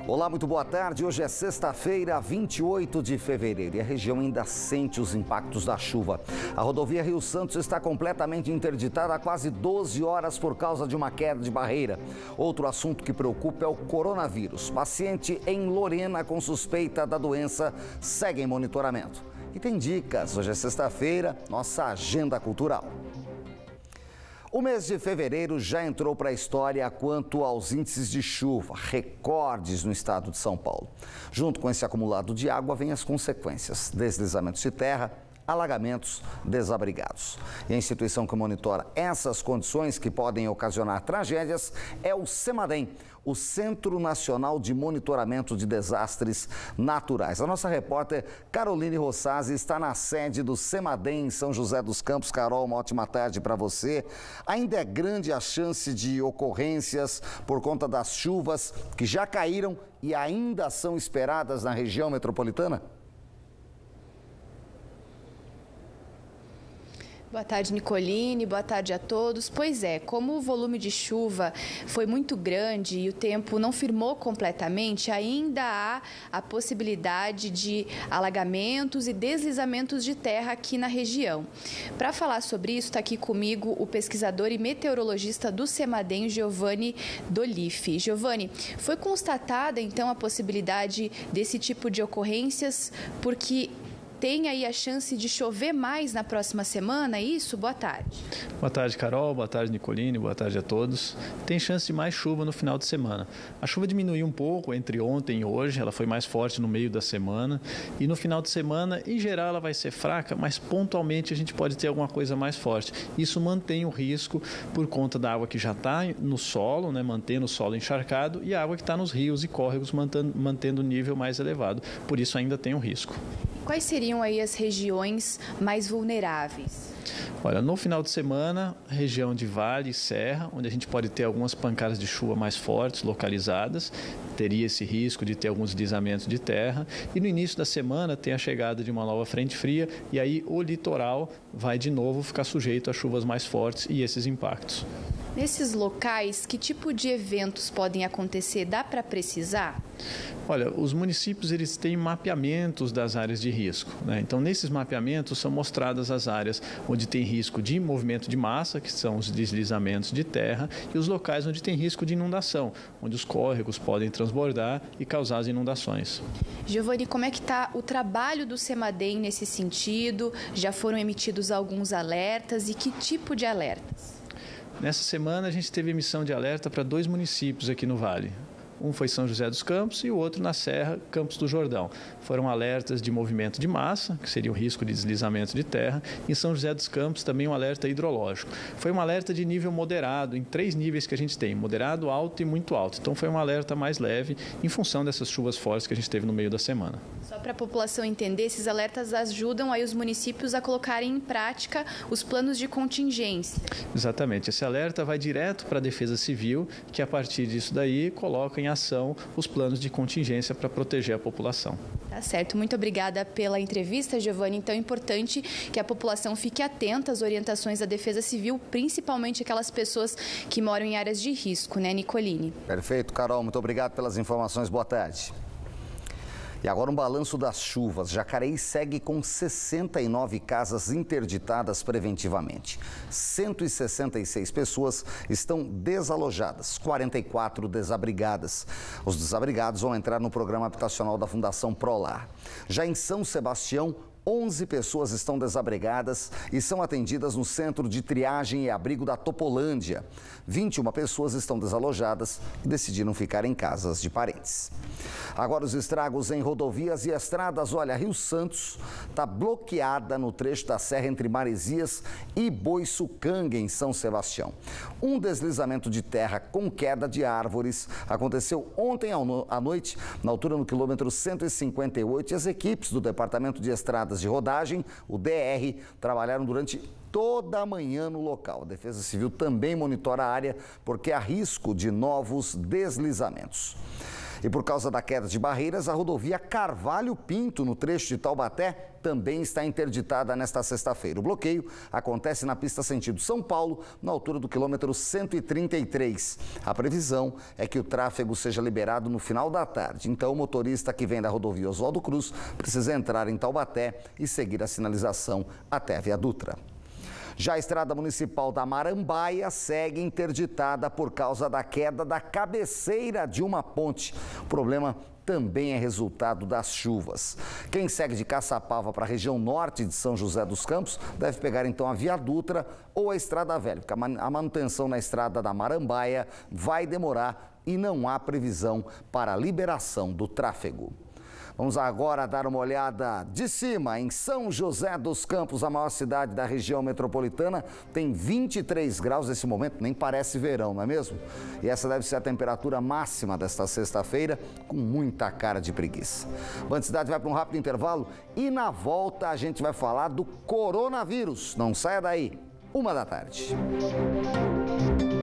Olá, muito boa tarde. Hoje é sexta-feira, 28 de fevereiro e a região ainda sente os impactos da chuva. A rodovia Rio Santos está completamente interditada há quase 12 horas por causa de uma queda de barreira. Outro assunto que preocupa é o coronavírus. Paciente em Lorena com suspeita da doença segue em monitoramento. E tem dicas. Hoje é sexta-feira, nossa agenda cultural. O mês de fevereiro já entrou para a história quanto aos índices de chuva, recordes no estado de São Paulo. Junto com esse acumulado de água vêm as consequências: deslizamentos de terra, alagamentos, desabrigados. E a instituição que monitora essas condições que podem ocasionar tragédias é o CEMADEM, o Centro Nacional de Monitoramento de Desastres Naturais. A nossa repórter Caroline Rossazzi está na sede do CEMADEM em São José dos Campos. Carol, uma ótima tarde para você. Ainda é grande a chance de ocorrências por conta das chuvas que já caíram e ainda são esperadas na região metropolitana? Boa tarde, Nicoline. Boa tarde a todos. Pois é, como o volume de chuva foi muito grande e o tempo não firmou completamente, ainda há a possibilidade de alagamentos e deslizamentos de terra aqui na região. Para falar sobre isso, está aqui comigo o pesquisador e meteorologista do CEMADEM, Giovanni Dolife. Giovanni, foi constatada então a possibilidade desse tipo de ocorrências porque tem aí a chance de chover mais na próxima semana, é isso? Boa tarde. Boa tarde, Carol. Boa tarde, Nicoline. Boa tarde a todos. Tem chance de mais chuva no final de semana. A chuva diminuiu um pouco entre ontem e hoje, ela foi mais forte no meio da semana. E no final de semana, em geral, ela vai ser fraca, mas pontualmente a gente pode ter alguma coisa mais forte. Isso mantém o risco por conta da água que já está no solo, né, mantendo o solo encharcado, e a água que está nos rios e córregos mantendo o nível mais elevado. Por isso ainda tem um risco. Quais seriam aí as regiões mais vulneráveis? Olha, no final de semana, região de Vale e Serra, onde a gente pode ter algumas pancadas de chuva mais fortes, localizadas, teria esse risco de ter alguns deslizamentos de terra. E no início da semana tem a chegada de uma nova frente fria e aí o litoral vai de novo ficar sujeito a chuvas mais fortes e esses impactos. Nesses locais, que tipo de eventos podem acontecer? Dá para precisar? Olha, os municípios eles têm mapeamentos das áreas de risco, né? Então, nesses mapeamentos são mostradas as áreas onde tem risco de movimento de massa, que são os deslizamentos de terra, e os locais onde tem risco de inundação, onde os córregos podem transbordar e causar as inundações. Giovanni, como é que está o trabalho do CEMADEM nesse sentido? Já foram emitidos alguns alertas e que tipo de alertas? Nessa semana a gente teve emissão de alerta para 2 municípios aqui no Vale. Um foi São José dos Campos e o outro na Serra, Campos do Jordão. Foram alertas de movimento de massa, que seria o risco de deslizamento de terra. Em São José dos Campos também um alerta hidrológico. Foi um alerta de nível moderado, em 3 níveis que a gente tem, moderado, alto e muito alto. Então foi um alerta mais leve em função dessas chuvas fortes que a gente teve no meio da semana. Só para a população entender, esses alertas ajudam aí os municípios a colocarem em prática os planos de contingência. Exatamente. Esse alerta vai direto para a Defesa Civil, que a partir disso daí coloca em ação os planos de contingência para proteger a população. Tá certo. Muito obrigada pela entrevista, Giovanni. Então é importante que a população fique atenta às orientações da Defesa Civil, principalmente aquelas pessoas que moram em áreas de risco, né, Nicoline? Perfeito, Carol. Muito obrigado pelas informações. Boa tarde. E agora um balanço das chuvas. Jacareí segue com 69 casas interditadas preventivamente. 166 pessoas estão desalojadas, 44 desabrigadas. Os desabrigados vão entrar no programa habitacional da Fundação Prolar. Já em São Sebastião, 11 pessoas estão desabrigadas e são atendidas no Centro de Triagem e Abrigo da Topolândia. 21 pessoas estão desalojadas e decidiram ficar em casas de parentes. Agora os estragos em rodovias e estradas. Olha, Rio Santos está bloqueada no trecho da serra entre Maresias e Boiçucanga, em São Sebastião. Um deslizamento de terra com queda de árvores aconteceu ontem à noite, na altura no quilômetro 158, e as equipes do Departamento de Estradas de Rodagem, o DR, trabalharam durante toda a manhã no local. A Defesa Civil também monitora a área porque há risco de novos deslizamentos. E por causa da queda de barreiras, a rodovia Carvalho Pinto, no trecho de Taubaté, também está interditada nesta sexta-feira. O bloqueio acontece na pista sentido São Paulo, na altura do quilômetro 133. A previsão é que o tráfego seja liberado no final da tarde. Então, o motorista que vem da rodovia Oswaldo Cruz precisa entrar em Taubaté e seguir a sinalização até a Via Dutra. Já a estrada municipal da Marambaia segue interditada por causa da queda da cabeceira de uma ponte. O problema também é resultado das chuvas. Quem segue de Caçapava para a região norte de São José dos Campos deve pegar então a Via Dutra ou a Estrada Velha, porque a manutenção na estrada da Marambaia vai demorar e não há previsão para a liberação do tráfego. Vamos agora dar uma olhada de cima em São José dos Campos, a maior cidade da região metropolitana. Tem 23 graus nesse momento, nem parece verão, não é mesmo? E essa deve ser a temperatura máxima desta sexta-feira, com muita cara de preguiça. Band Cidade vai para um rápido intervalo e na volta a gente vai falar do coronavírus. Não saia daí, 1 da tarde.